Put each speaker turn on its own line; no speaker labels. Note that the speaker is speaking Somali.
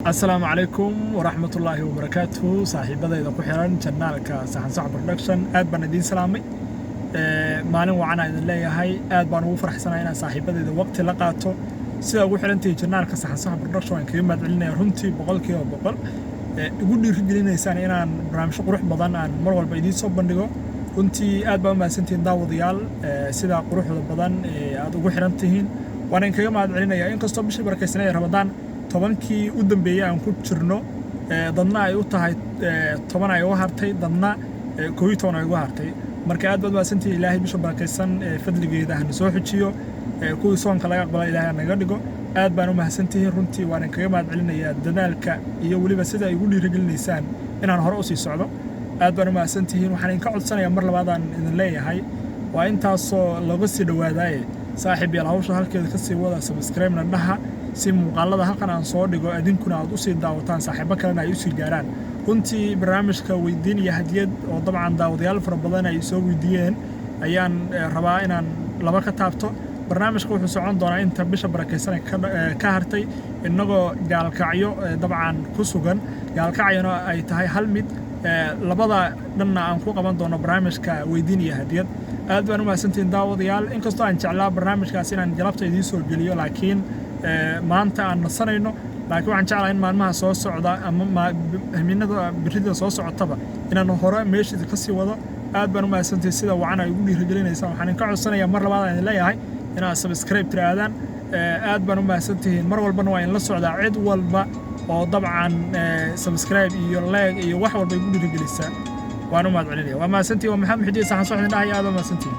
السلام عليكم ورحمة الله وبركاته. صاحبتي إذا كحيران جنالك صحن صح برودكشن آد بندين سلامي مالين وعنا إذا لا هاي آد بنو فرح سنة أنا صاحبتي إذا وقت لقاته سيدا وحيرانتي جنالك صحن صح برودكشن كريم علينا رنتي بقول كيو بقول يقول لي رجلينا إنسان أنا برامج قروح بدن عن مرة البيدين صوب بندقو كنتي آد بما سنتين داو ضيال سيدا قروح بدن آد وحيرانتين وأنا كيوم عاد علينا إن قصة بشي بركة سنة رمضان tobankii u dambeeyay aan ku jirno dadna ay u tahay 10 ay u hartay dadna 12 ay ugu hartay marka aad baad waasantii Ilaahay bisha barakaysan fadligeeda aan soo xujiyo kuwii soonka laga aqbalay Ilaahay naga dhigo aad baan u mahadsantihiin runtii waan kaga mahad celinayaa dadaalka iyo waliba sida ay ugu dhiirigelinaysaan inaan hore u sii socdo aad baan u mahadsantihiin waxaan ka codsanayaa mar labaad aan idin leeyahay waa intaasoo laga sii dhawaadaay saaxiib yaal hawsha halkeeda ka sii wada subscribe na dhaha si muuqaalada halkan aan soo dhigo adinkuna aad u sii daawataan saaxiibo kalena ay u sii gaaraan runtii barnaamijka weydiin iyo hadiyad oo dabcan daawadayaal fara badan ay soo weydiiyeen ayaan rabaa inaan laba ka taabto barnaamijku wuxuu socon doonaa inta bisha barakaysan ka hartay inagoo gaalkacyo dabcan ku sugan gaalkacyona ay tahay hal mid labada dhanna aan ku qaban doono barnaamijka weydiin iyo hadiyad aad baan u mahadsantihiin daawadayaal inkastoo aan jeclaa barnaamijkaas inaan jalabta idiin soo geliyo laakiin maanta aan nasanayno laakiin waxaan jeclahay in maalmaha soo socda ama haminada birida soo socotaba inaan hore meeshii ka sii wado aad baan u mahadsantihiin sida wacan ay ugu dhiirigelinaysaa waxaan ka codsanayaa mar labaad aan leeyahay inaad subscribe tiraadaan aad baan u mahadsantihiin mar walbana waa in la socdaa cid walba oo dabcan subscribe iyo like iyo wax walba igu dhiirigelisaa waan u mahad celinaya waa mahadsantihiin waa maxamed xidii saxan soo xidin dhahay aad u mahadsantihiin